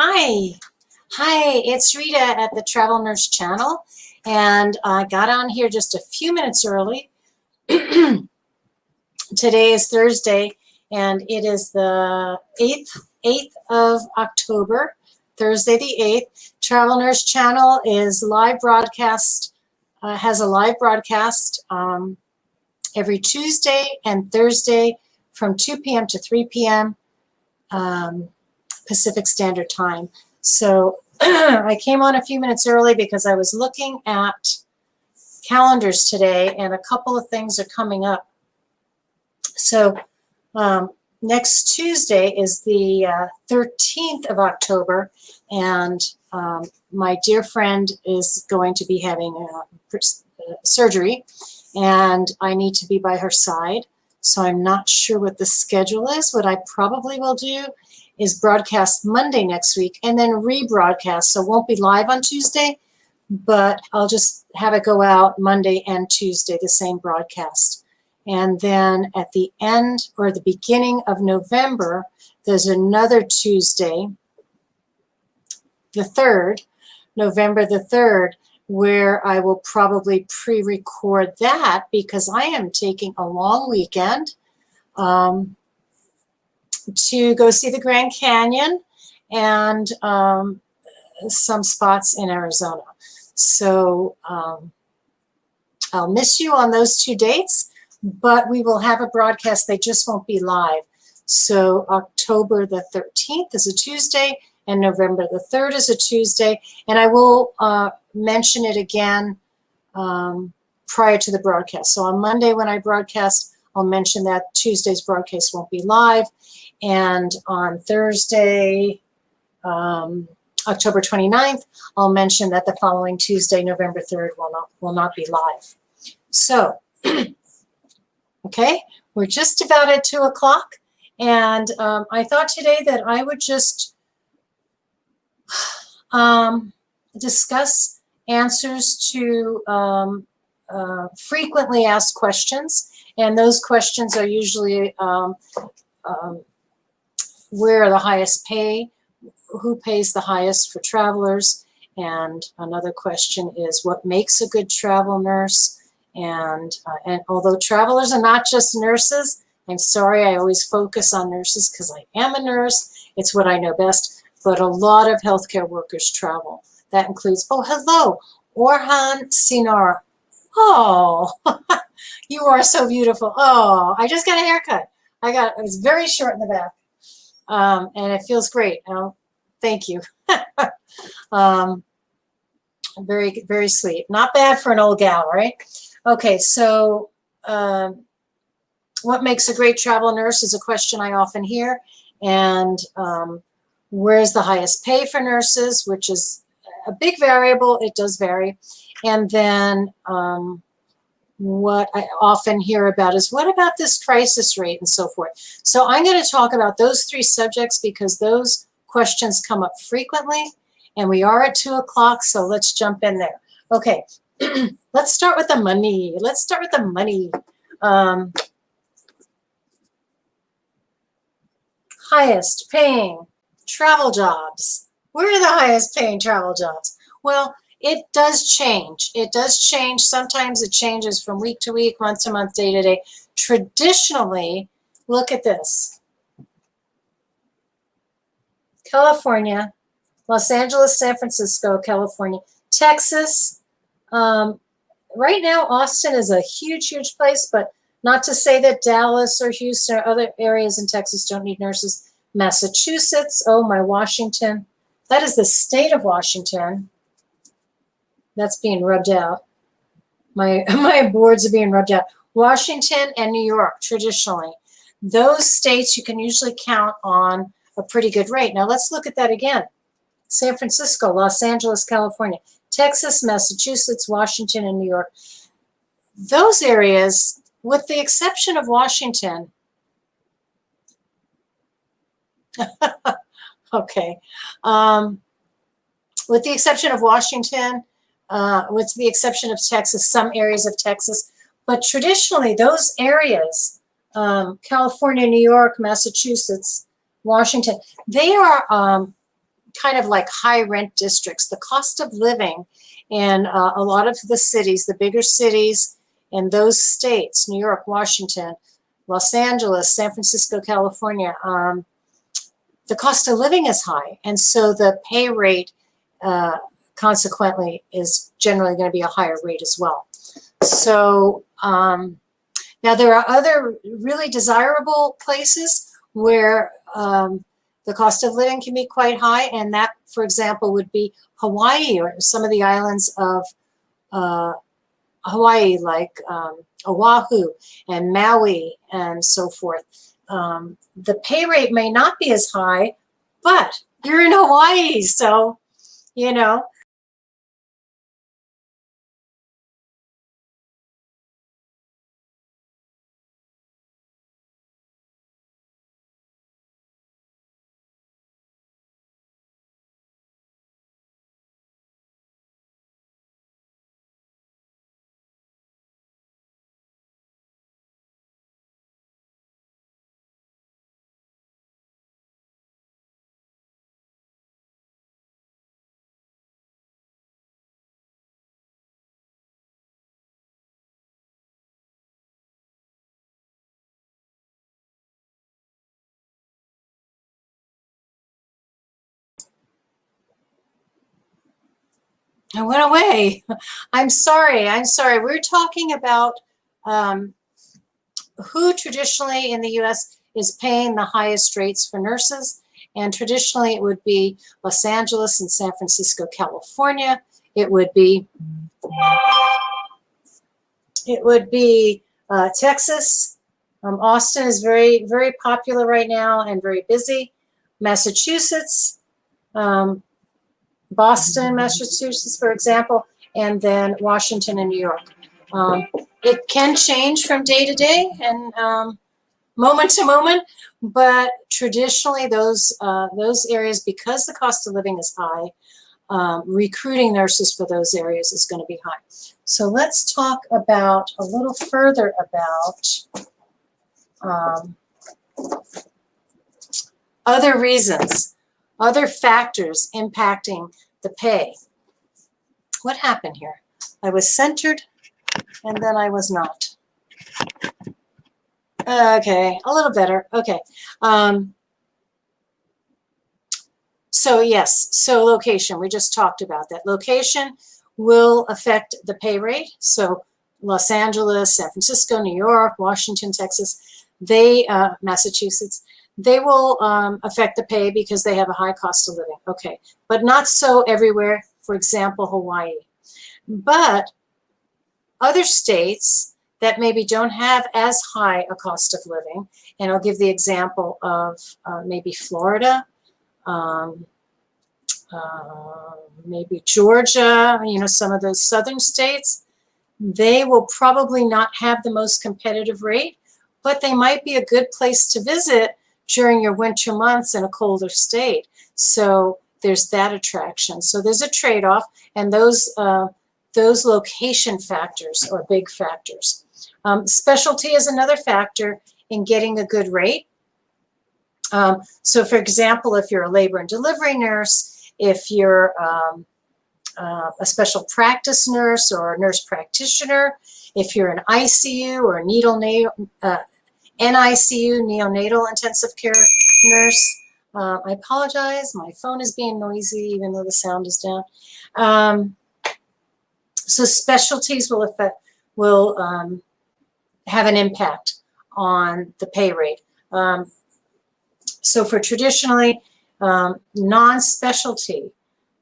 Hi. Hi, it's Rita at the Travel Nurse channel, and I got on here just a few minutes early. Today is Thursday, and it is the 8th of October, Thursday the 8th. Travel Nurse channel is live broadcast, has a live broadcast every Tuesday and Thursday from 2 p.m. to 3 p.m. Pacific Standard Time. So I came on a few minutes early because I was looking at calendars today, and a couple of things are coming up. So next Tuesday is the 13th of October, and my dear friend is going to be having surgery, and I need to be by her side. So I'm not sure what the schedule is. What I probably will do is broadcast Monday next week and then rebroadcast. So it won't be live on Tuesday, but I'll just have it go out Monday and Tuesday, the same broadcast. And then at the end or the beginning of November, there's another Tuesday, the 3rd, November the 3rd, where I will probably pre-record that because I am taking a long weekend to go see the Grand Canyon and some spots in Arizona. So I'll miss you on those two dates, but we will have a broadcast. They just won't be live. So October the 13th is a Tuesday, and November the 3rd is a Tuesday. And I will mention it again prior to the broadcast. So on Monday when I broadcast, I'll mention that Tuesday's broadcast won't be live. And on Thursday, October 29th, I'll mention that the following Tuesday, November 3rd, will not be live. So, okay, we're just about at 2 o'clock. And I thought today that I would just discuss answers to frequently asked questions. And those questions are usually where are the highest pay, who pays the highest for travelers, and another question is what makes a good travel nurse. And although travelers are not just nurses, I'm sorry I always focus on nurses because I am a nurse, it's what I know best, but a lot of healthcare workers travel. That includes, oh hello, Orhan Sinara. Oh, you are so beautiful. Oh, I just got a haircut. It was very short in the back. And it feels great. Oh, thank you. Very, very sweet. Not bad for an old gal, right? Okay, so what makes a great travel nurse is a question I often hear. And where's the highest pay for nurses, which is a big variable. It does vary. And then what I often hear about is what about this crisis rate and so forth. So I'm going to talk about those three subjects because those questions come up frequently, and we are at 2 o'clock, so let's jump in there. Okay, let's start with the money. Let's start with the money. Highest paying travel jobs. Where are the highest paying travel jobs? Well, it does change. It does change. Sometimes it changes from week to week, month to month, day to day. Traditionally, look at this. California, Los Angeles, San Francisco, California, Texas. Right now, Austin is a huge, huge place, but not to say that Dallas or Houston or other areas in Texas don't need nurses. Massachusetts, oh my, Washington. That is the state of Washington. That's being rubbed out. My boards are being rubbed out. Washington and New York, traditionally. Those states you can usually count on a pretty good rate. Now let's look at that again. San Francisco, Los Angeles, California, Texas, Massachusetts, Washington, and New York. Those areas, with the exception of Washington, okay, with the exception of Washington, with the exception of Texas, some areas of Texas, but traditionally those areas, California, New York, Massachusetts, Washington, they are kind of like high rent districts. The cost of living in a lot of the cities, the bigger cities in those states, New York, Washington, Los Angeles, San Francisco, California, the cost of living is high. And so the pay rate consequently is generally going to be a higher rate as well. So now there are other really desirable places where the cost of living can be quite high, and that, for example, would be Hawaii or some of the islands of Hawaii, like Oahu and Maui and so forth. The pay rate may not be as high, but you're in Hawaii, so, you know. I went away. I'm sorry. We're talking about who traditionally in the U.S. is paying the highest rates for nurses. And traditionally it would be Los Angeles and San Francisco, California. It would be Texas. Austin is very, very popular right now and very busy. Massachusetts, Boston, Massachusetts, for example, and then Washington and New York. It can change from day to day and moment to moment, but traditionally those areas, because the cost of living is high, recruiting nurses for those areas is going to be high. So let's talk about a little further about other reasons, other factors impacting the pay. What happened here? I was centered and then I was not. Okay, a little better. Okay. So yes, so location, we just talked about that. Location will affect the pay rate. So Los Angeles, San Francisco, New York, Washington, Texas, Massachusetts, they will affect the pay because they have a high cost of living. Okay, but not so everywhere. For example, Hawaii. But other states that maybe don't have as high a cost of living, and I'll give the example of maybe Florida, maybe Georgia, you know, some of those southern states, they will probably not have the most competitive rate, but they might be a good place to visit during your winter months in a colder state. So there's that attraction. So there's a trade-off, and those location factors are big factors. Specialty is another factor in getting a good rate. So for example, if you're a labor and delivery nurse, if you're a special practice nurse or a nurse practitioner, if you're an ICU or a NICU, neonatal intensive care nurse. I apologize, my phone is being noisy even though the sound is down. So specialties will have an impact on the pay rate. So for traditionally non-specialty,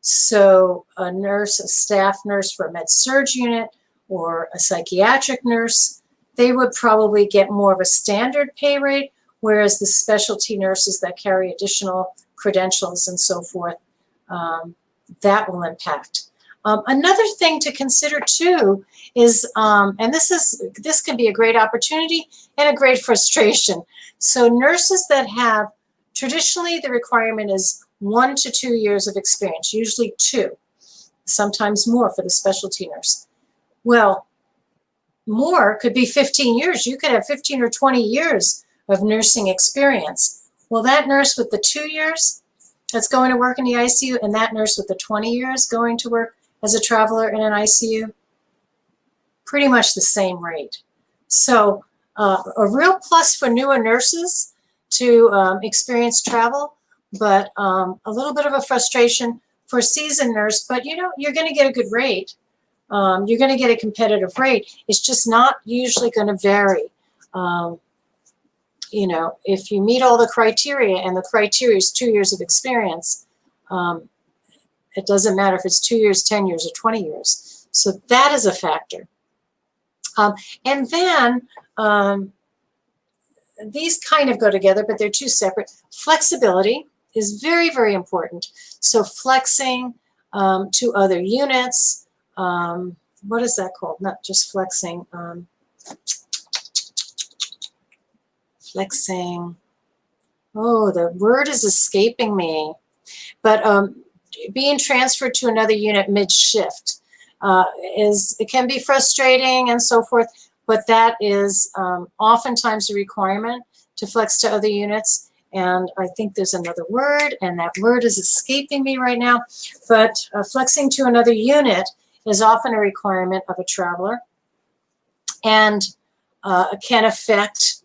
so a nurse, a staff nurse for a med-surg unit or a psychiatric nurse, they would probably get more of a standard pay rate, whereas the specialty nurses that carry additional credentials and so forth, that will impact. Another thing to consider too is, and this can be a great opportunity and a great frustration. So nurses that have, traditionally the requirement is 1 to 2 years of experience, usually 2, sometimes more for the specialty nurse. Well, more could be 15 years. You could have 15 or 20 years of nursing experience. Well, that nurse with the 2 years, that's going to work in the ICU and that nurse with the 20 years going to work as a traveler in an ICU, pretty much the same rate. So a real plus for newer nurses to experience travel, but a little bit of a frustration for a seasoned nurse, but you know, you're going to get a good rate. You're going to get a competitive rate. It's just not usually going to vary. You know, if you meet all the criteria and the criteria is 2 years of experience, it doesn't matter if it's 2 years, 10 years, or 20 years. So that is a factor. And then these kind of go together, but they're two separate. Flexibility is very, very important. So flexing to other units. What is that called? Not just flexing. Flexing. Oh, the word is escaping me. But being transferred to another unit mid-shift it can be frustrating and so forth, but that is oftentimes a requirement to flex to other units. And I think there's another word, and that word is escaping me right now. But flexing to another unit is often a requirement of a traveler, and can affect,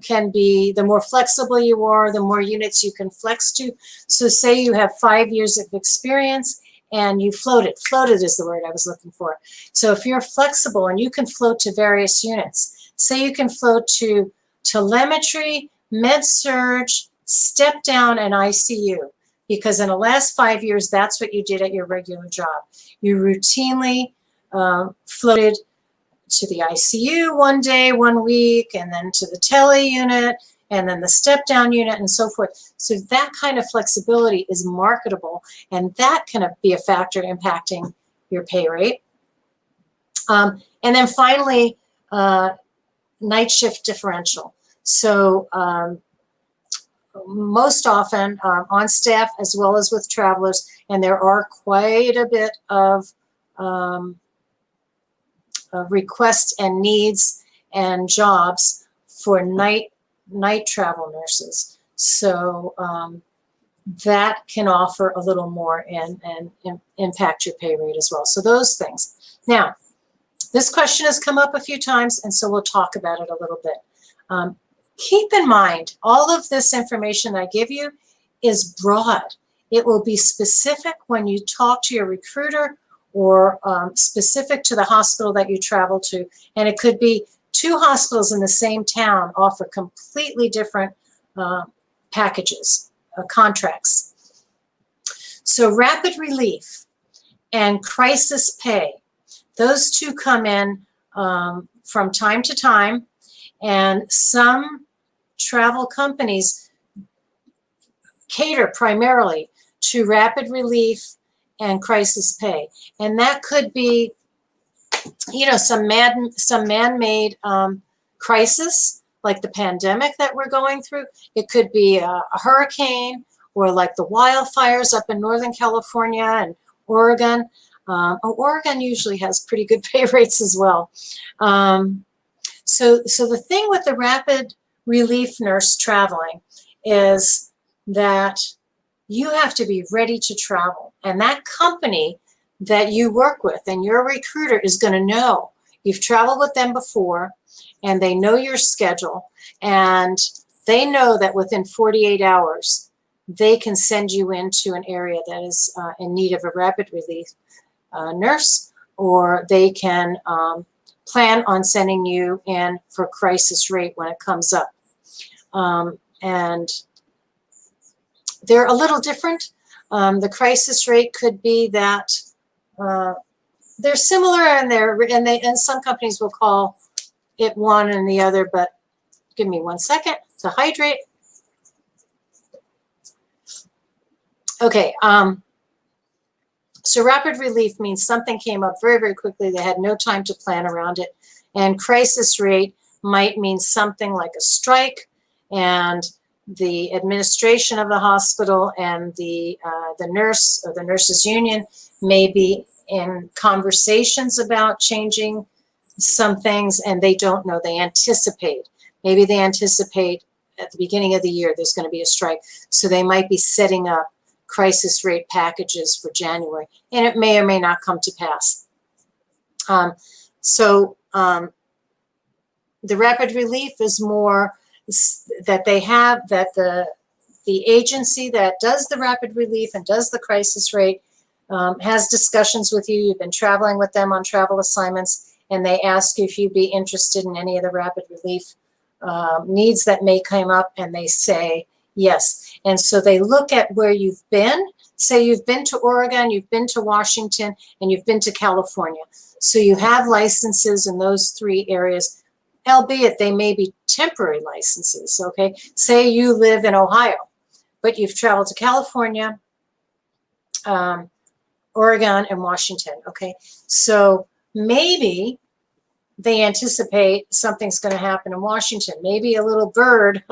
can be, the more flexible you are, the more units you can flex to. So say you have 5 years of experience and you floated. Floated is the word I was looking for. So if you're flexible and you can float to various units, say you can float to telemetry, med-surg, step down, and ICU, because in the last 5 years, that's what you did at your regular job. You routinely floated to the ICU one day, 1 week, and then to the tele unit, and then the step-down unit, and so forth. So that kind of flexibility is marketable, and that can be a factor impacting your pay rate. And then finally, night shift differential. So most often on staff as well as with travelers, and there are quite a bit of requests and needs and jobs for night travel nurses. So that can offer a little more and impact your pay rate as well. So those things. Now, this question has come up a few times, and so we'll talk about it a little bit. Keep in mind, all of this information I give you is broad. It will be specific when you talk to your recruiter, or specific to the hospital that you travel to. And it could be 2 hospitals in the same town offer completely different packages, contracts. So rapid relief and crisis pay, those two come in from time to time, and some travel companies cater primarily to rapid relief and crisis pay. And that could be, you know, some man-made crisis, like the pandemic that we're going through. It could be a hurricane, or like the wildfires up in Northern California and Oregon. Oregon usually has pretty good pay rates as well. So the thing with the rapid relief nurse traveling is that you have to be ready to travel. And that company that you work with and your recruiter is going to know. You've traveled with them before, and they know your schedule, and they know that within 48 hours, they can send you into an area that is in need of a rapid relief nurse, or they can plan on sending you in for crisis rate when it comes up. And they're a little different. The crisis rate could be that they're similar, and some companies will call it one and the other, but give me 1 second to hydrate. Okay, so rapid relief means something came up very, very quickly. They had no time to plan around it. And crisis rate might mean something like a strike, and the administration of the hospital and the nurse or the nurses union may be in conversations about changing some things, and they don't know. They anticipate. Maybe they anticipate at the beginning of the year, there's going to be a strike. So they might be setting up crisis rate packages for January, and it may or may not come to pass. The rapid relief is more that they have, that the agency that does the rapid relief and does the crisis rate has discussions with you. You've been traveling with them on travel assignments, and they ask you if you'd be interested in any of the rapid relief needs that may come up, and they say yes. And so they look at where you've been. Say you've been to Oregon, you've been to Washington, and you've been to California. So you have licenses in those 3 areas, albeit they may be temporary licenses, okay? Say you live in Ohio, but you've traveled to California, Oregon, and Washington, okay? So maybe they anticipate something's going to happen in Washington. Maybe a little bird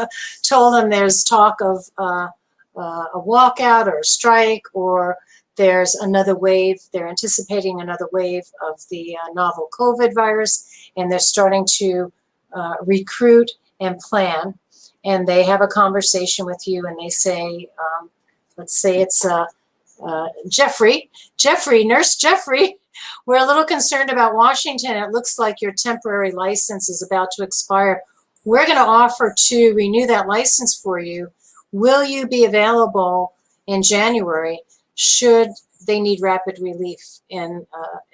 told them there's talk of a walkout or a strike, or there's another wave. They're anticipating another wave of the novel COVID virus, and they're starting to recruit and plan. And they have a conversation with you, and they say, let's say it's Jeffrey, Nurse Jeffrey, we're a little concerned about Washington. It looks like your temporary license is about to expire. We're going to offer to renew that license for you. Will you be available in January should they need rapid relief in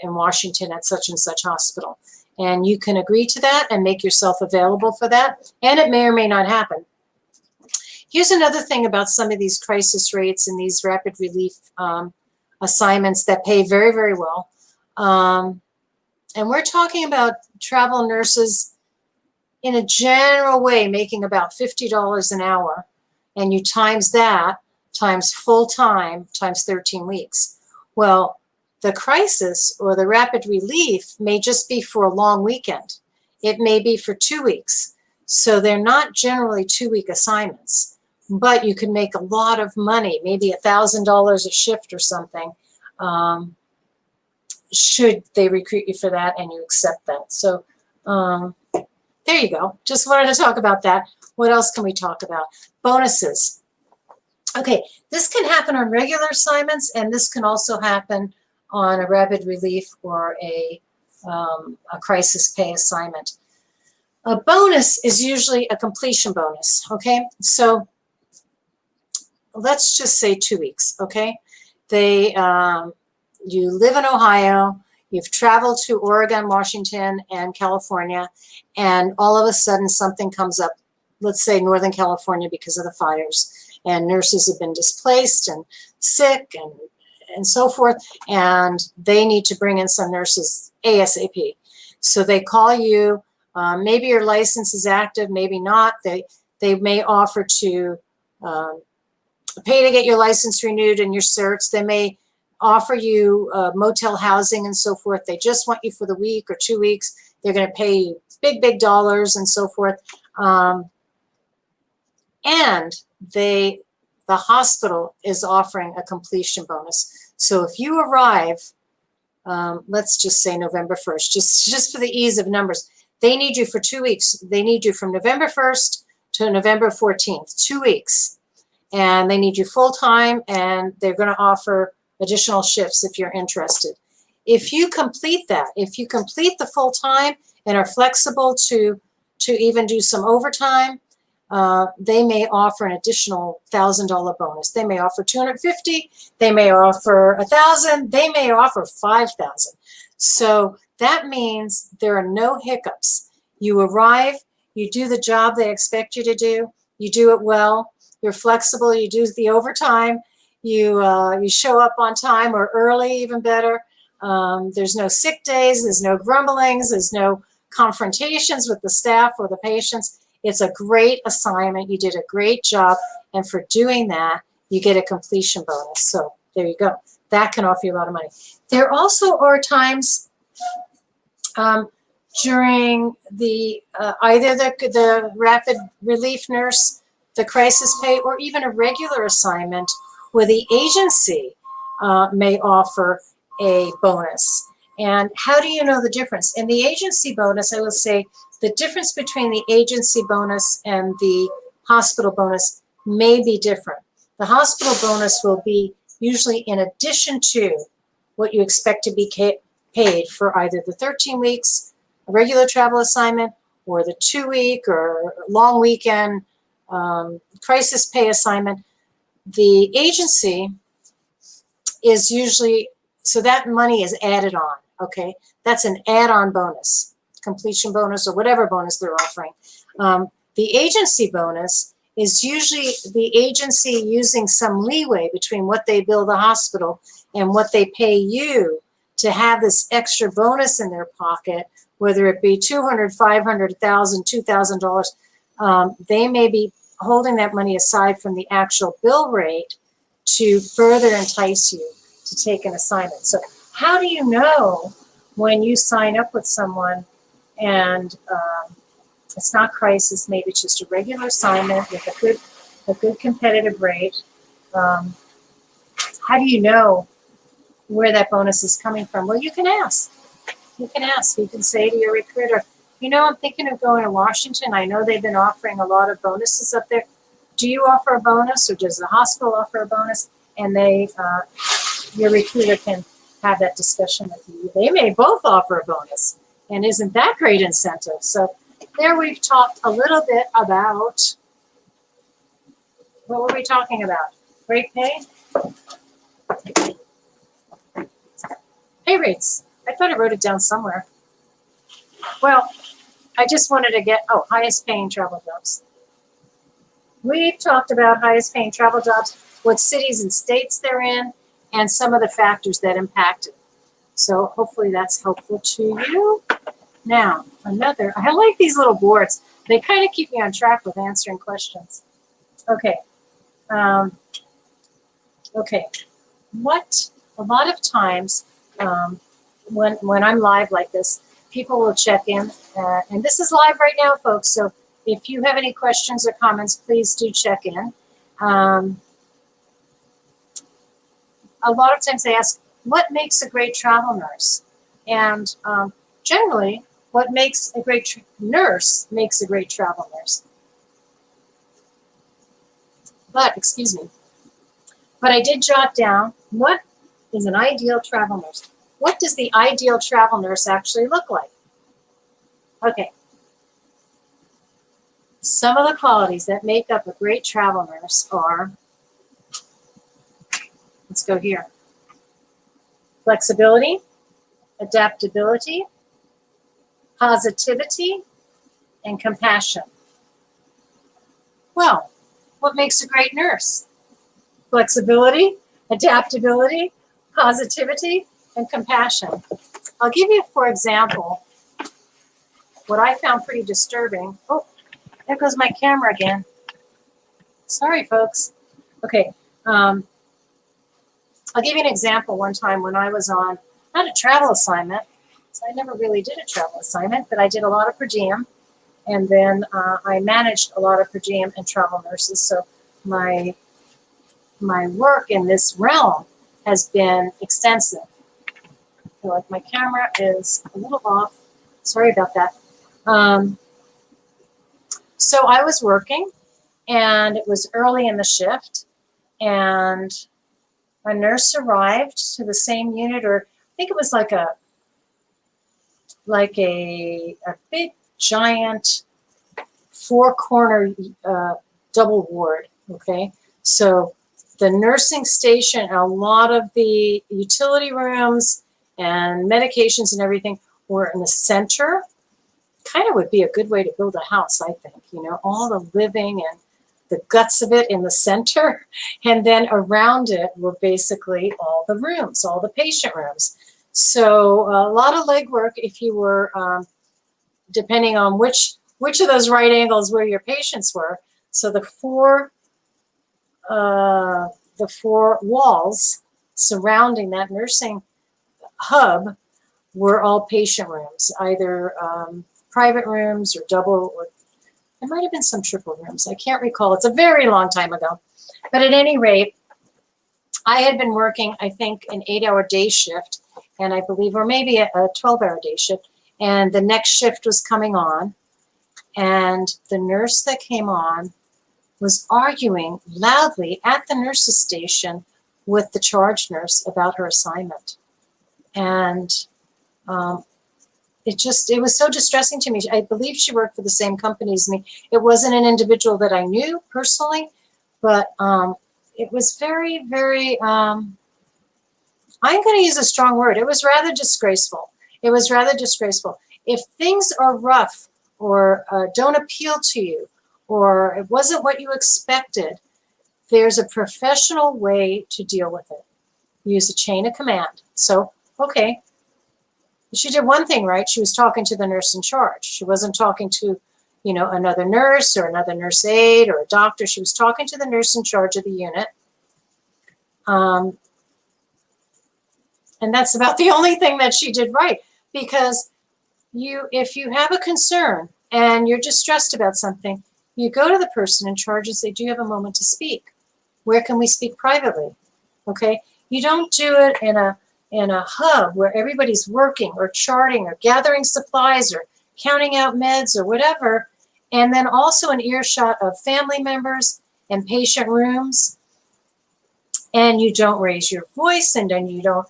Washington at such and such hospital? And you can agree to that and make yourself available for that. And it may or may not happen. Here's another thing about some of these crisis rates and these rapid relief assignments that pay very, very well. And we're talking about travel nurses in a general way making about $50 an hour. And you times that, times full time, times 13 weeks. Well, the crisis or the rapid relief may just be for a long weekend. It may be for 2 weeks. So they're not generally 2-week assignments, but you can make a lot of money, maybe $1,000 a shift or something, should they recruit you for that and you accept that. So there you go. Just wanted to talk about that. What else can we talk about? Bonuses. Okay, this can happen on regular assignments, and this can also happen on a rapid relief or a crisis pay assignment. A bonus is usually a completion bonus, okay? So let's just say 2 weeks, okay? You live in Ohio, you've traveled to Oregon, Washington, and California, and all of a sudden something comes up, let's say Northern California because of the fires, and nurses have been displaced and sick and so forth, and they need to bring in some nurses ASAP. So they call you, maybe your license is active, maybe not. They may offer to pay to get your license renewed and your certs. They may offer you motel housing and so forth. They just want you for the week or 2 weeks. They're going to pay you big, big dollars and so forth. And the hospital is offering a completion bonus. So if you arrive, let's just say November 1st, just for the ease of numbers, they need you for 2 weeks. They need you from November 1st to November 14th, 2 weeks. And they need you full time, and they're going to offer additional shifts if you're interested. If you complete that, if you complete the full time and are flexible to even do some overtime, they may offer an additional $1,000 bonus. They may offer $250. They may offer $1,000. They may offer $5,000. So that means there are no hiccups. You arrive, you do the job they expect you to do, you do it well, you're flexible, you do the overtime, you show up on time or early, even better. There's no sick days, there's no grumblings, there's no confrontations with the staff or the patients. It's a great assignment. You did a great job. And for doing that, you get a completion bonus. So there you go. That can offer you a lot of money. There also are times during the either the rapid relief nurse, the crisis pay, or even a regular assignment where the agency may offer a bonus. And how do you know the difference? In the agency bonus, I will say the difference between the agency bonus and the hospital bonus may be different. The hospital bonus will be usually in addition to what you expect to be paid for either the 13 weeks, a regular travel assignment, or the 2-week or long weekend crisis pay assignment. The agency is usually, so that money is added on, okay? That's an add-on bonus, completion bonus, or whatever bonus they're offering. The agency bonus is usually the agency using some leeway between what they bill the hospital and what they pay you to have this extra bonus in their pocket, whether it be $200, $500, $1,000, $2,000. They may be holding that money aside from the actual bill rate to further entice you to take an assignment. So how do you know when you sign up with someone and it's not crisis, maybe it's just a regular assignment with a good competitive rate? How do you know where that bonus is coming from? Well, you can ask. You can ask. You can say to your recruiter, you know, I'm thinking of going to Washington. I know they've been offering a lot of bonuses up there. Do you offer a bonus, or does the hospital offer a bonus? And your recruiter can have that discussion with you. They may both offer a bonus, and isn't that great incentive? So there we've talked a little bit about, what were we talking about? Great pay? Pay rates. I thought I wrote it down somewhere. Well, I just wanted to get, highest paying travel jobs. We've talked about highest paying travel jobs, what cities and states they're in, and some of the factors that impact it. So hopefully that's helpful to you. Now, I like these little boards. They kind of keep me on track with answering questions. Okay. Okay. A lot of times when I'm live like this, people will check in. And this is live right now, folks. So if you have any questions or comments, please do check in. A lot of times they ask, what makes a great travel nurse? And generally, what makes a great nurse makes a great travel nurse. But I did jot down, what is an ideal travel nurse? What does the ideal travel nurse actually look like? Okay. Some of the qualities that make up a great travel nurse are, let's go here. Flexibility, adaptability, positivity, and compassion. Well, what makes a great nurse? Flexibility, adaptability, positivity, and compassion. I'll give you, for example, what I found pretty disturbing. Oh, there goes my camera again. Sorry, folks. Okay. I'll give you an example. One time when I was on, not a travel assignment, so I never really did a travel assignment, but I did a lot of per diem, and then I managed a lot of per diem and travel nurses. So my work in this realm has been extensive. I feel like my camera is a little off. Sorry about that. So I was working, and it was early in the shift, and a nurse arrived to the same unit, or I think it was like a big giant 4-corner double ward. Okay, so the nursing station, a lot of the utility rooms and medications and everything were in the center. Kind of would be a good way to build a house, I think, you know, all the living and the guts of it in the center, and then around it were basically all the rooms, all the patient rooms. So a lot of legwork if you were, depending on which of those right angles where your patients were. So the four walls surrounding that nursing hub were all patient rooms, either private rooms or double, or there might have been some triple rooms. I can't recall. It's a very long time ago. But at any rate, I had been working, I think, an 8-hour day shift, and I believe, or maybe a 12-hour day shift, and the next shift was coming on, and the nurse that came on was arguing loudly at the nurse's station with the charge nurse about her assignment. And it was so distressing to me. I believe she worked for the same company as me. It wasn't an individual that I knew personally, but it was very, very, I'm going to use a strong word. It was rather disgraceful. It was rather disgraceful. If things are rough or don't appeal to you, or it wasn't what you expected, there's a professional way to deal with it. Use a chain of command. So, okay, she did one thing right. She was talking to the nurse in charge. She wasn't talking to, another nurse or another nurse aide or a doctor. She was talking to the nurse in charge of the unit. And that's about the only thing that she did right, because if you have a concern and you're distressed about something, you go to the person in charge and say, do you have a moment to speak? Where can we speak privately? Okay. You don't do it in a hub where everybody's working or charting or gathering supplies or counting out meds or whatever. And then also an earshot of family members and patient rooms. And you don't raise your voice, and then you don't,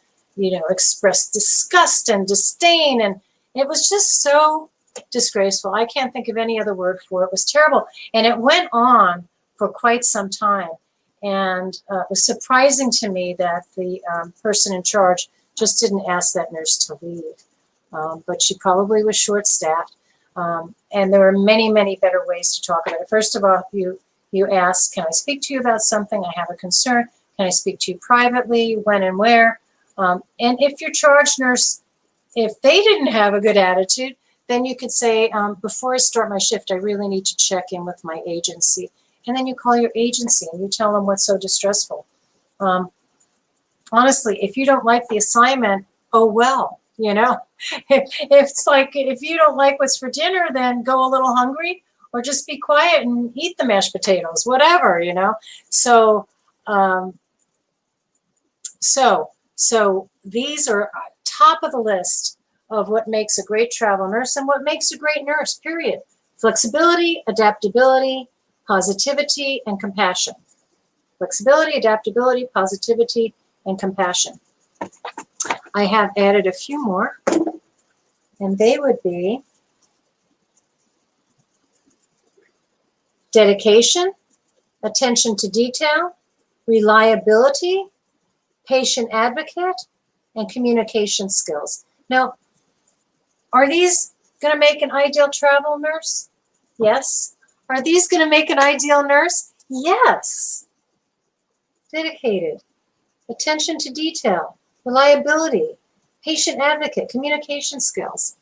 express disgust and disdain. And it was just so disgraceful. I can't think of any other word for it. It was terrible. And it went on for quite some time. And it was surprising to me that the person in charge just didn't ask that nurse to leave. But she probably was short-staffed. And there are many, many better ways to talk about it. First of all, you ask, can I speak to you about something? I have a concern. Can I speak to you privately? When and where? And if your charge nurse, if they didn't have a good attitude, then you could say, before I start my shift, I really need to check in with my agency. And then you call your agency and you tell them what's so distressful. Honestly, if you don't like the assignment, oh well, if you don't like what's for dinner, then go a little hungry or just be quiet and eat the mashed potatoes, whatever, So, so these are top of the list of what makes a great travel nurse and what makes a great nurse, period. Flexibility, adaptability, positivity, and compassion. Flexibility, adaptability, positivity, and compassion. I have added a few more, and they would be dedication, attention to detail, reliability, patient advocate, and communication skills. Now, are these going to make an ideal travel nurse? Yes. Are these going to make an ideal nurse? Yes. Dedicated, attention to detail, reliability, patient advocate, communication skills.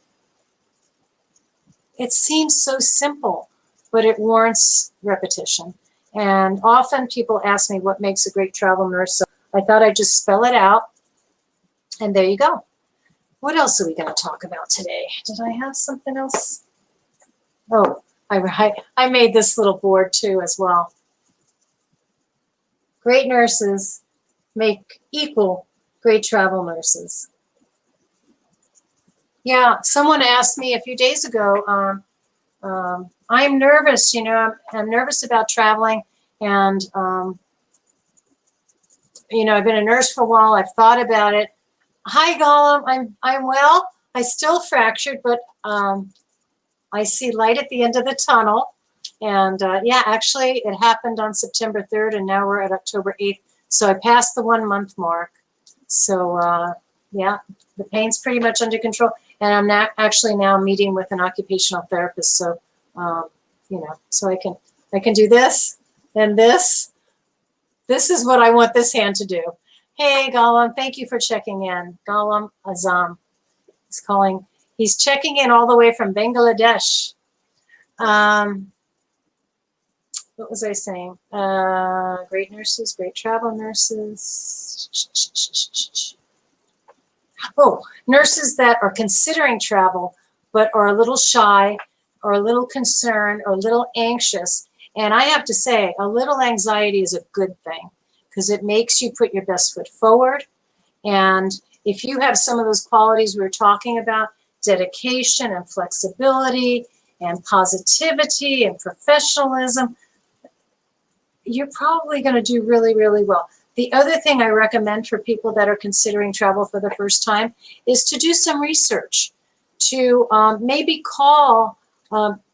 It seems so simple, but it warrants repetition. And often people ask me what makes a great travel nurse. So I thought I'd just spell it out. And there you go. What else are we going to talk about today? Did I have something else? Oh, I made this little board too as well. Great nurses equal great travel nurses. Yeah, someone asked me a few days ago, I'm nervous, I'm nervous about traveling, and, I've been a nurse for a while, I've thought about it. Hi, Gollum, I'm well. I still fractured, but I see light at the end of the tunnel. And yeah, actually, it happened on September 3rd, and now we're at October 8th. So I passed the 1 month mark. So yeah, the pain's pretty much under control. And I'm actually now meeting with an occupational therapist. So, so I can do this and this. This is what I want this hand to do. Hey, Gollum, thank you for checking in. Gollum Azam is calling. He's checking in all the way from Bangladesh. What was I saying? Great nurses, great travel nurses. Oh, nurses that are considering travel, but are a little shy or a little concerned or a little anxious. And I have to say, a little anxiety is a good thing because it makes you put your best foot forward. And if you have some of those qualities we were talking about, dedication and flexibility and positivity and professionalism, you're probably going to do really, really well. The other thing I recommend for people that are considering travel for the first time is to do some research, to maybe call,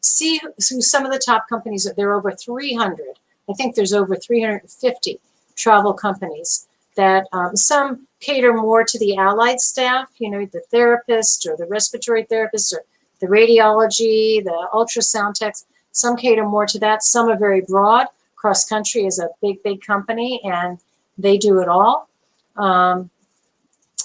see who some of the top companies are. There are over 300. I think there's over 350 travel companies that some cater more to the allied staff, you know, the therapist or the respiratory therapist or the radiology, the ultrasound techs. Some cater more to that. Some are very broad. Cross Country is a big, big company, and they do it all.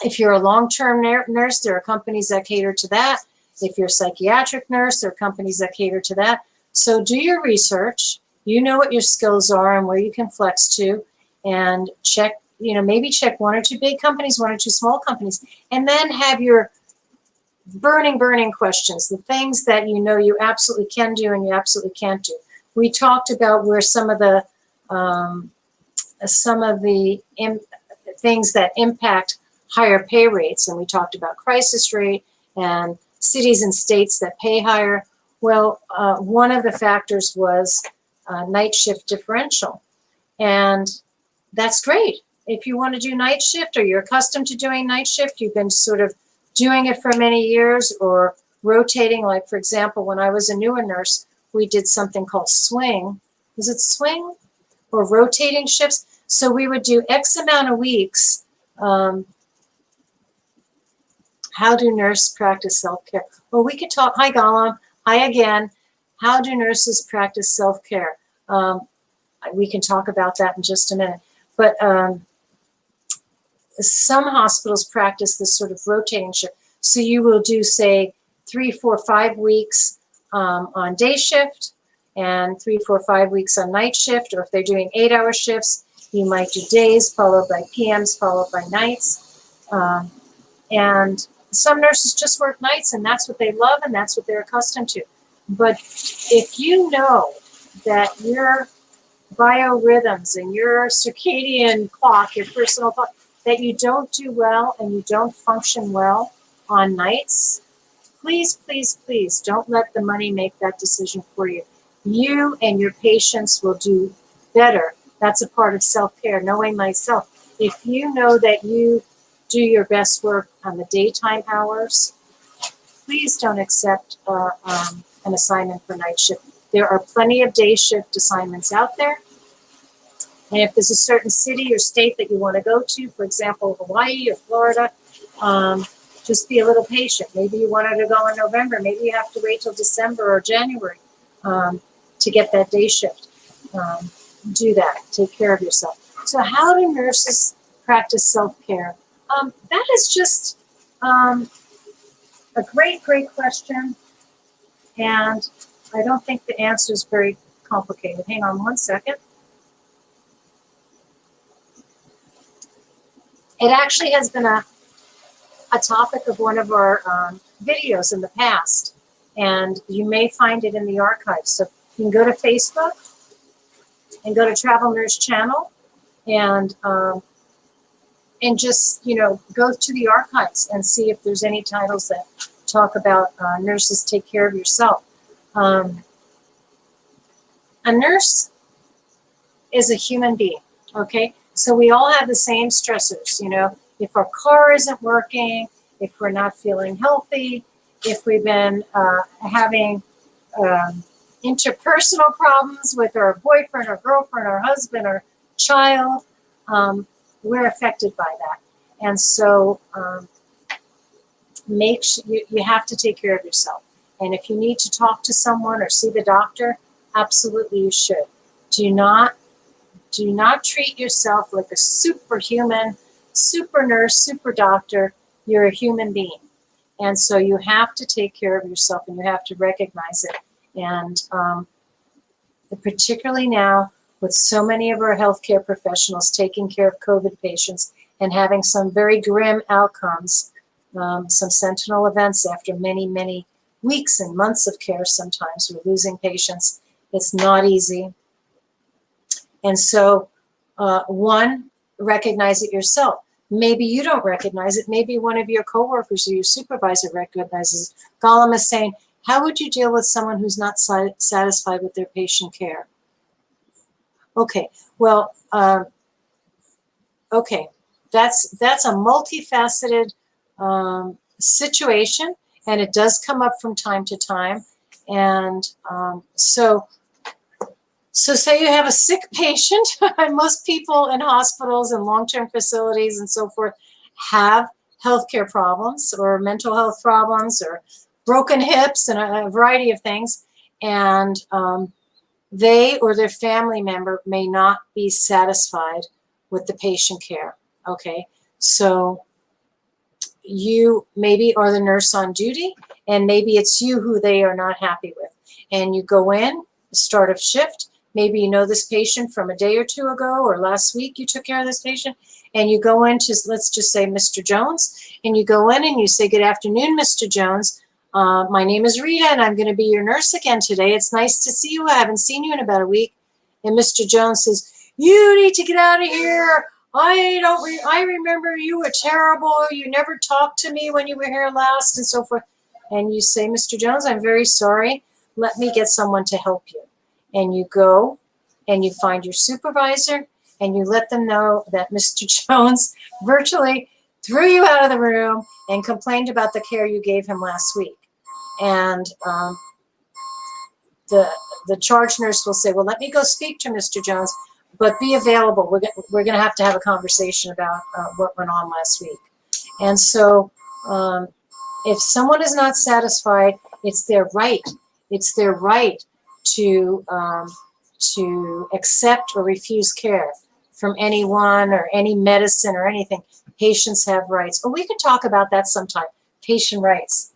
If you're a long-term nurse, there are companies that cater to that. If you're a psychiatric nurse, there are companies that cater to that. So do your research. You know what your skills are and where you can flex to, and check, you know, maybe check 1 or 2 big companies, 1 or 2 small companies, and then have your burning questions, the things that you know you absolutely can do and you absolutely can't do. We talked about where some of the things that impact higher pay rates, and we talked about crisis rate and cities and states that pay higher. Well, one of the factors was night shift differential, and that's great. If you want to do night shift or you're accustomed to doing night shift, you've been sort of doing it for many years or rotating. Like, for example, when I was a newer nurse, we did something called swing. Was it swing or rotating shifts? So we would do X amount of weeks. How do nurses practice self-care? Well, we could talk. Hi, Gollum. Hi again. How do nurses practice self-care? We can talk about that in just a minute. But some hospitals practice this sort of rotating shift. So you will do, say, 3, 4, 5 weeks on day shift and 3, 4, 5 weeks on night shift. Or if they're doing 8-hour shifts, you might do days followed by PMs followed by nights. And some nurses just work nights, and that's what they love and that's what they're accustomed to. But if you know that your biorhythms and your circadian clock, your personal clock, that you don't do well and you don't function well on nights, please, please, please don't let the money make that decision for you. You and your patients will do better. That's a part of self-care, knowing myself. If you know that you do your best work on the daytime hours, please don't accept an assignment for night shift. There are plenty of day shift assignments out there. And if there's a certain city or state that you want to go to, for example, Hawaii or Florida, just be a little patient. Maybe you wanted to go in November. Maybe you have to wait till December or January to get that day shift. Do that. Take care of yourself. So how do nurses practice self-care? That is just a great question. And I don't think the answer is very complicated. Hang on 1 second. It actually has been a topic of one of our videos in the past, and you may find it in the archives. So you can go to Facebook and go to Travel Nurse Channel and just, you know, go to the archives and see if there's any titles that talk about nurses take care of yourself. A nurse is a human being, okay? So we all have the same stressors, you know. If our car isn't working, if we're not feeling healthy, if we've been having interpersonal problems with our boyfriend or girlfriend or husband or child, we're affected by that. And so make sure you have to take care of yourself. And if you need to talk to someone or see the doctor, absolutely you should. Do not treat yourself like a superhuman, super nurse, super doctor. You're a human being. And so you have to take care of yourself and you have to recognize it. And particularly now with so many of our healthcare professionals taking care of COVID patients and having some very grim outcomes, some sentinel events after many, many weeks and months of care. Sometimes we're losing patients. It's not easy. And so, one, recognize it yourself. Maybe you don't recognize it. Maybe one of your coworkers or your supervisor recognizes it. Gollum is saying, how would you deal with someone who's not satisfied with their patient care? Okay, well, okay, that's a multifaceted situation, and it does come up from time to time. And so say you have a sick patient, and most people in hospitals and long-term facilities and so forth have healthcare problems or mental health problems or broken hips and a variety of things. And they or their family member may not be satisfied with the patient care. Okay, so you maybe are the nurse on duty, and maybe it's you who they are not happy with. And you go in, start of shift. Maybe you know this patient from a day or two ago, or last week you took care of this patient, and you go into, let's just say, Mr. Jones, and you go in and you say, "Good afternoon, Mr. Jones. My name is Rita, and I'm going to be your nurse again today. It's nice to see you. I haven't seen you in about a week." And Mr. Jones says, "You need to get out of here. I remember you were terrible. You never talked to me when you were here last," and so forth. And you say, "Mr. Jones, I'm very sorry. Let me get someone to help you." And you go and you find your supervisor and you let them know that Mr. Jones virtually threw you out of the room and complained about the care you gave him last week. And the charge nurse will say, "Well, let me go speak to Mr. Jones, but be available. We're going to have a conversation about what went on last week." And so if someone is not satisfied, it's their right. It's their right to accept or refuse care from anyone or any medicine or anything. Patients have rights. Oh, we can talk about that sometime. Patient rights.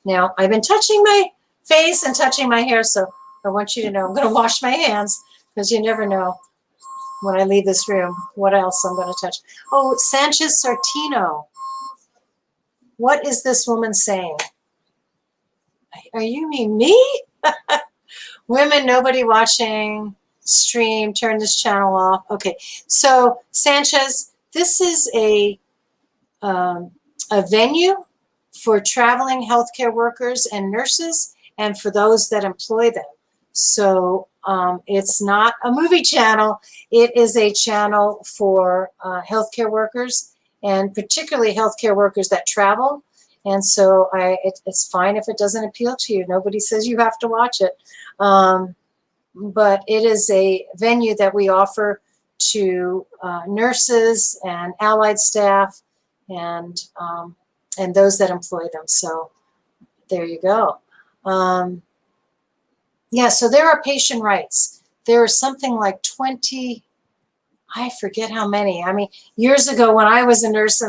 Now, I've been touching my face and touching my hair, so I want you to know I'm going to wash my hands, because you never know when I leave this room what else I'm going to touch. Oh, Sanchez Sartino. What is this woman saying? Are you mean me? Women, nobody watching, stream, turn this channel off. Okay, so Sanchez, this is a venue for traveling healthcare workers and nurses, and for those that employ them. So it's not a movie channel. It is a channel for healthcare workers, and particularly healthcare workers that travel. And so it's fine if it doesn't appeal to you. Nobody says you have to watch it. But it is a venue that we offer to nurses and allied staff and those that employ them. So there you go. Yeah, so there are patient rights. There are something like 20, I forget how many. I mean, years ago when I was a nurse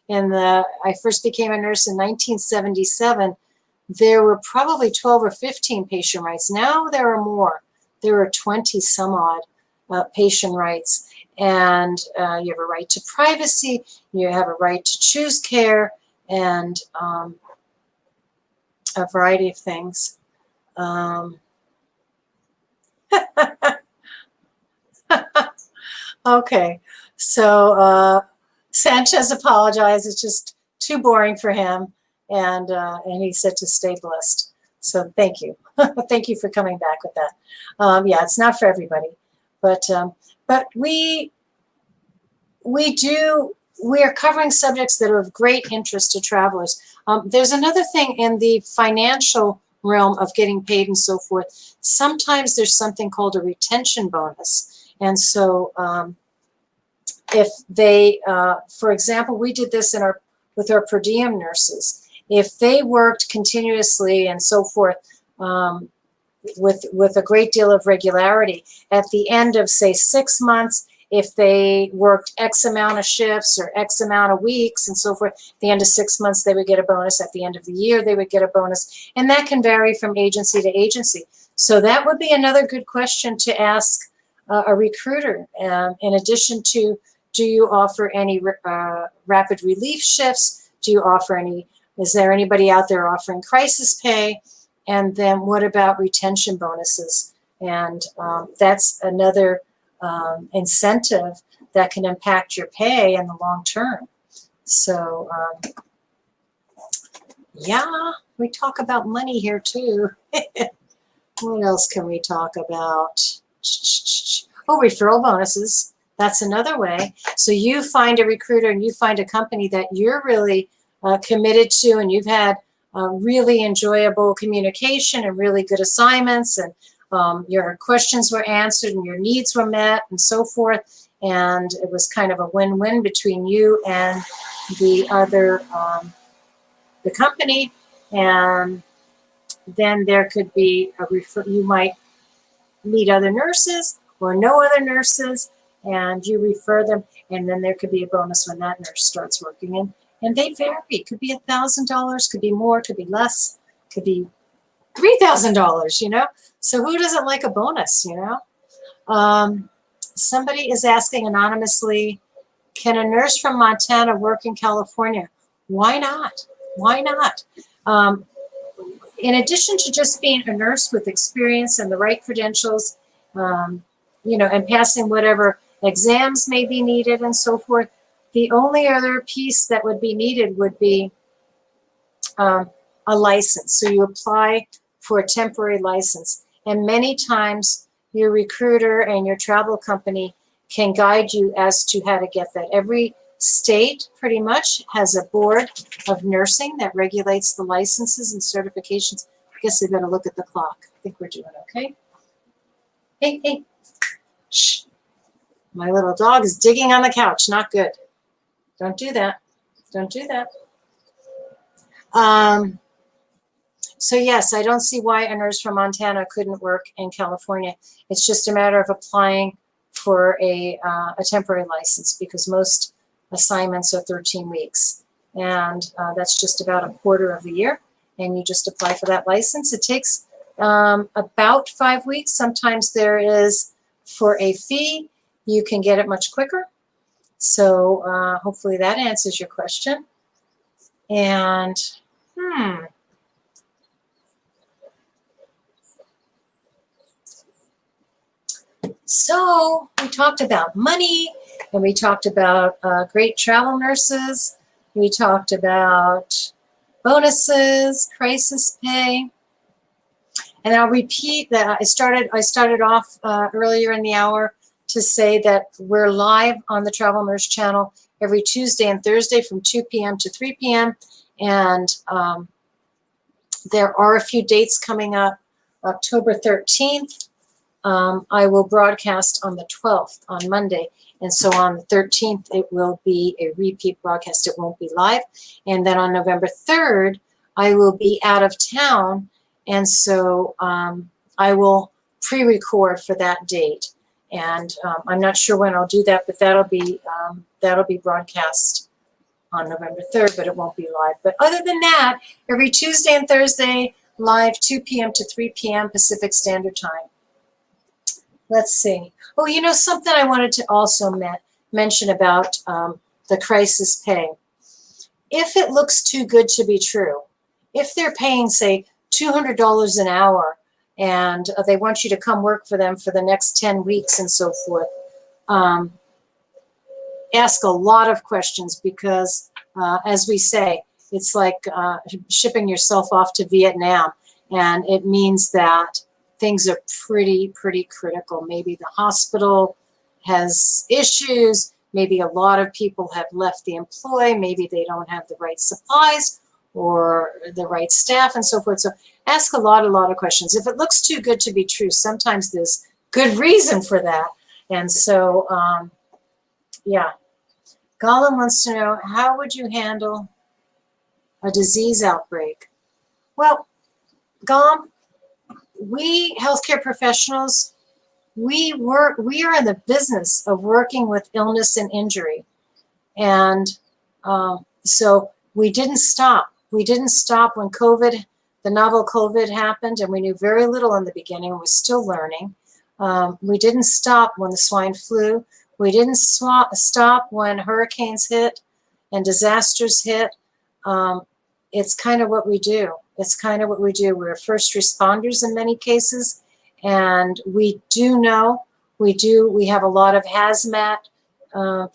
I first became a nurse in 1977, there were probably 12 or 15 patient rights. Now there are more. There are 20 some odd patient rights. And you have a right to privacy, you have a right to choose care, and a variety of things. Okay, so Sanchez apologized. It's just too boring for him, and he said to stay blessed. So thank you, thank you for coming back with that. Yeah, it's not for everybody, but we are covering subjects that are of great interest to travelers. There's another thing in the financial realm of getting paid and so forth. Sometimes there's something called a retention bonus. And so if they, for example, we did this with our per diem nurses. If they worked continuously and so forth with a great deal of regularity, at the end of, say, 6 months, if they worked X amount of shifts or X amount of weeks and so forth, at the end of 6 months, they would get a bonus. At the end of the year, they would get a bonus. And that can vary from agency to agency. So that would be another good question to ask a recruiter. In addition to, do you offer any rapid relief shifts? Do you offer any, is there anybody out there offering crisis pay? And then what about retention bonuses? And that's another incentive that can impact your pay in the long term. So yeah, we talk about money here too. What else can we talk about? Oh, referral bonuses. That's another way. So you find a recruiter and you find a company that you're really committed to, and you've had really enjoyable communication and really good assignments, and your questions were answered and your needs were met and so forth. And it was kind of a win-win between you and the other, the company. And then there could be you might meet other nurses or know other nurses, and you refer them, and then there could be a bonus when that nurse starts working. And they vary. It could be $1,000, could be more, could be less, could be $3,000, you know? So who doesn't like a bonus, you know? Somebody is asking anonymously, can a nurse from Montana work in California? Why not? Why not? In addition to just being a nurse with experience and the right credentials, you know, and passing whatever exams may be needed and so forth, the only other piece that would be needed would be a license. So you apply for a temporary license. And many times your recruiter and your travel company can guide you as to how to get that. Every state pretty much has a board of nursing that regulates the licenses and certifications. I guess I better look at the clock. I think we're doing okay. Hey, hey, shh. My little dog is digging on the couch. Not good. Don't do that. Don't do that. So yes, I don't see why a nurse from Montana couldn't work in California. It's just a matter of applying for a temporary license, because most assignments are 13 weeks. And that's just about a quarter of the year. And you just apply for that license. It takes about 5 weeks. Sometimes there is, for a fee, you can get it much quicker. So hopefully that answers your question. And so we talked about money, and we talked about great travel nurses. We talked about bonuses, crisis pay. And I'll repeat that I started off earlier in the hour to say that we're live on the Travel Nurse channel every Tuesday and Thursday from 2 p.m. to 3 p.m. And there are a few dates coming up. October 13th, I will broadcast on the 12th, on Monday. And so on the 13th, it will be a repeat broadcast. It won't be live. And then on November 3rd, I will be out of town. And so I will pre-record for that date. And I'm not sure when I'll do that, but that'll be broadcast on November 3rd, but it won't be live. But other than that, every Tuesday and Thursday, live 2 p.m. to 3 p.m. Pacific Standard Time. Let's see. Oh, you know, something I wanted to also mention about the crisis pay. If it looks too good to be true, if they're paying, say, $200 an hour, and they want you to come work for them for the next 10 weeks and so forth, ask a lot of questions, because, as we say, it's like shipping yourself off to Vietnam, and it means that things are pretty critical. Maybe the hospital has issues. Maybe a lot of people have left the employ. Maybe they don't have the right supplies or the right staff and so forth. So ask a lot of questions. If it looks too good to be true, sometimes there's good reason for that. And so, yeah. Gollum wants to know, how would you handle a disease outbreak? Well, Gollum, we healthcare professionals, we are in the business of working with illness and injury. And so we didn't stop. We didn't stop when COVID, the novel COVID happened, and we knew very little in the beginning. We're still learning. We didn't stop when the swine flu. We didn't stop when hurricanes hit and disasters hit. It's kind of what we do. It's kind of what we do. We're first responders in many cases, and we do know, we have a lot of hazmat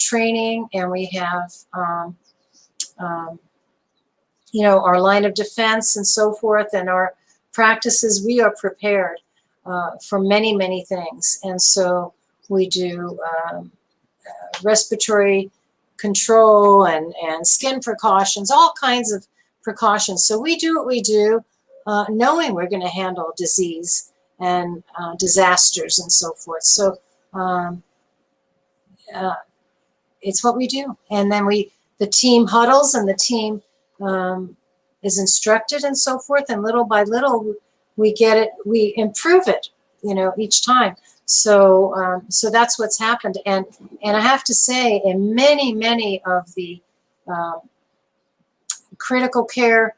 training, and we have, you know, our line of defense and so forth, and our practices. We are prepared. for many, many things. And so we do respiratory control and skin precautions, all kinds of precautions. So we do what we do, knowing we're going to handle disease and disasters and so forth. So it's what we do. And then the team huddles, and the team is instructed and so forth. And little by little, we get it, we improve it, each time. So so that's what's happened. And I have to say, in many of the critical care,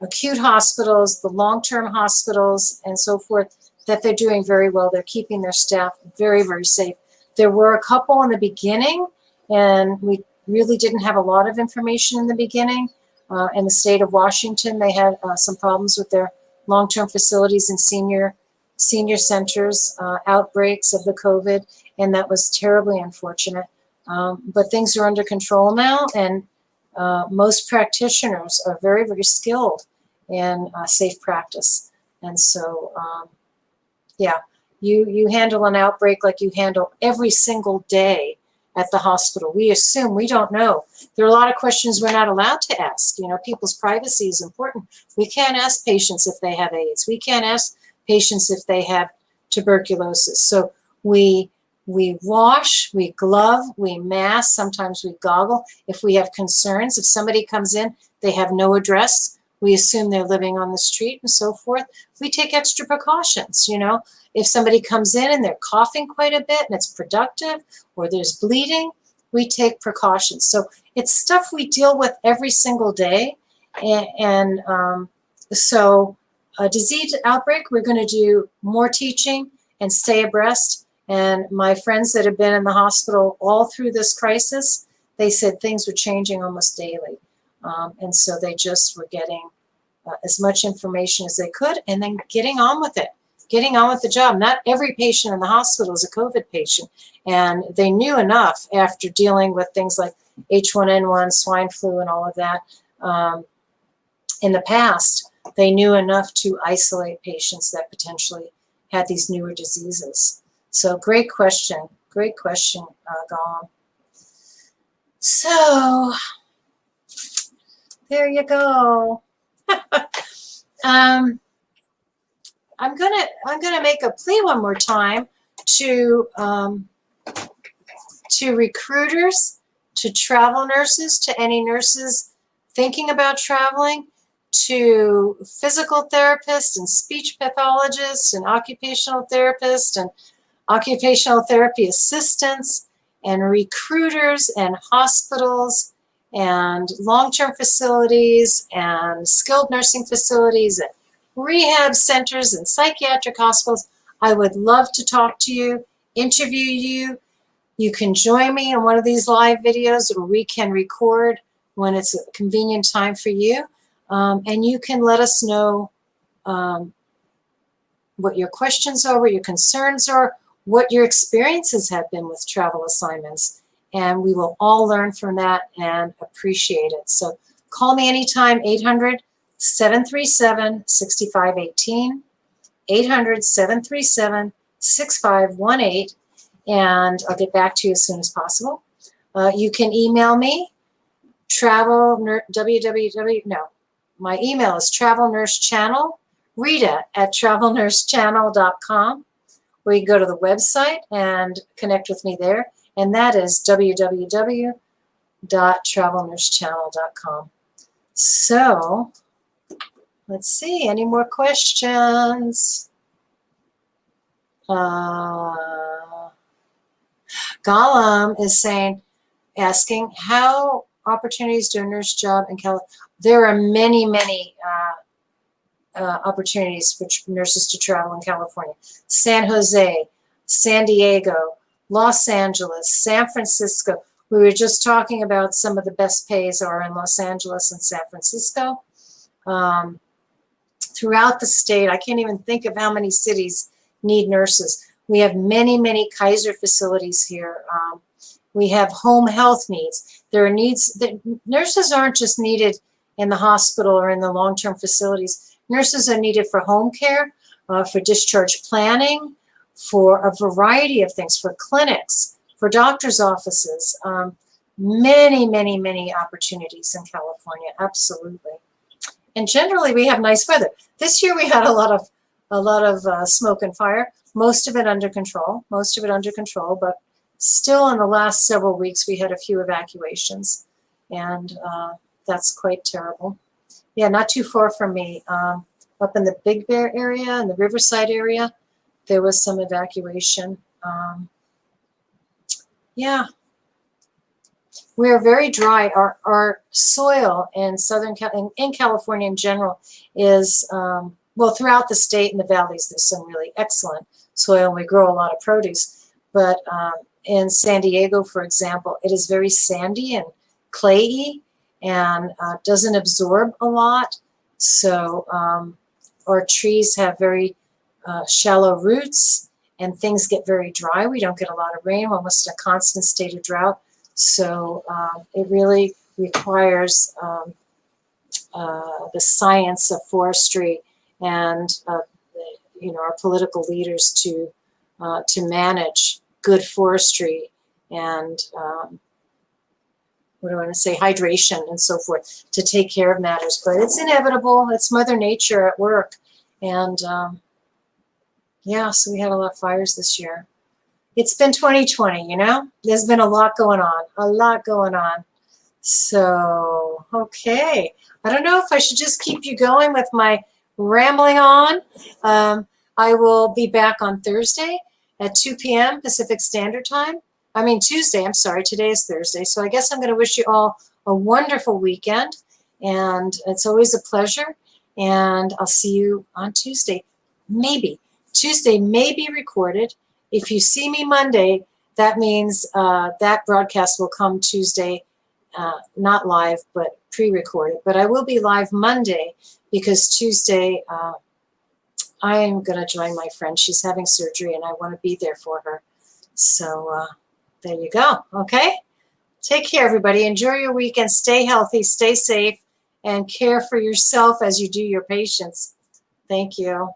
acute hospitals, the long-term hospitals, and so forth, that they're doing very well. They're keeping their staff very, very safe. There were a couple in the beginning, and we really didn't have a lot of information in the beginning. In the state of Washington, they had some problems with their long-term facilities and senior centers, outbreaks of the COVID, and that was terribly unfortunate. But things are under control now, and most practitioners are very, very skilled in safe practice. And so, yeah, you handle an outbreak like you handle every single day at the hospital. We assume, we don't know. There are a lot of questions we're not allowed to ask. People's privacy is important. We can't ask patients if they have AIDS. We can't ask patients if they have tuberculosis. So we wash, we glove, we mask, sometimes we goggle. If we have concerns, if somebody comes in, they have no address, we assume they're living on the street and so forth. We take extra precautions, If somebody comes in and they're coughing quite a bit and it's productive, or there's bleeding, we take precautions. So it's stuff we deal with every single day. And so a disease outbreak, we're going to do more teaching and stay abreast. And my friends that have been in the hospital all through this crisis, they said things were changing almost daily. And so they just were getting as much information as they could, and then getting on with it, getting on with the job. Not every patient in the hospital is a COVID patient. And they knew enough after dealing with things like H1N1, swine flu, and all of that in the past. They knew enough to isolate patients that potentially had these newer diseases. So great question, Gollum. So there you go. I'm gonna make a plea one more time to recruiters, to travel nurses, to any nurses thinking about traveling, to physical therapists and speech pathologists and occupational therapists and occupational therapy assistants and recruiters and hospitals and long-term facilities and skilled nursing facilities and rehab centers and psychiatric hospitals. I would love to talk to you, interview you. You can join me in one of these live videos, or we can record when it's a convenient time for you. And you can let us know what your questions are, what your concerns are, what your experiences have been with travel assignments. And we will all learn from that and appreciate it. So call me anytime, 800-737-6518, 800-737-6518, and I'll get back to you as soon as possible. You can email me, my email is travelnursechannel, Rita@travelnursechannel.com, or you can go to the website and connect with me there, and that is www.travelnursechannel.com. So let's see, any more questions? Gollum is asking, how opportunities to a nurse job in California? There are many opportunities for nurses to travel in California. San Jose, San Diego, Los Angeles, San Francisco. We were just talking about some of the best pays are in Los Angeles and San Francisco. Throughout the state, I can't even think of how many cities need nurses. We have many Kaiser facilities here. We have home health needs. There are needs that nurses aren't just needed in the hospital or in the long-term facilities. Nurses are needed for home care, for discharge planning, for a variety of things, for clinics, for doctors' offices. Many, many, many opportunities in California, absolutely. And generally, we have nice weather. This year, we had a lot of smoke and fire. Most of it under control. But still, in the last several weeks, we had a few evacuations, and that's quite terrible. Yeah, not too far from me, up in the Big Bear area, in the Riverside area, there was some evacuation. Yeah. We are very dry. Our soil in in California in general is, well, throughout the state and the valleys, there's some really excellent soil, and we grow a lot of produce. But in San Diego, for example, it is very sandy and clayey and doesn't absorb a lot. So our trees have very shallow roots, and things get very dry. We don't get a lot of rain, almost a constant state of drought. So it really requires the science of forestry and our political leaders to manage good forestry and what do I want to say, hydration and so forth, to take care of matters. But it's inevitable. It's Mother Nature at work. And yeah, so we had a lot of fires this year. It's been 2020, There's been a lot going on. So, okay. I don't know if I should just keep you going with my rambling on. I will be back on Thursday at 2 p.m. Pacific Standard Time. I mean, Tuesday, I'm sorry. Today is Thursday. So I guess I'm going to wish you all a wonderful weekend. And it's always a pleasure. And I'll see you on Tuesday. Maybe. Tuesday may be recorded. If you see me Monday, that means that broadcast will come Tuesday, not live, but pre-recorded. But I will be live Monday because Tuesday I am going to join my friend. She's having surgery, and I want to be there for her. So there you go. Okay? Take care, everybody. Enjoy your weekend. Stay healthy, stay safe, and care for yourself as you do your patients. Thank you.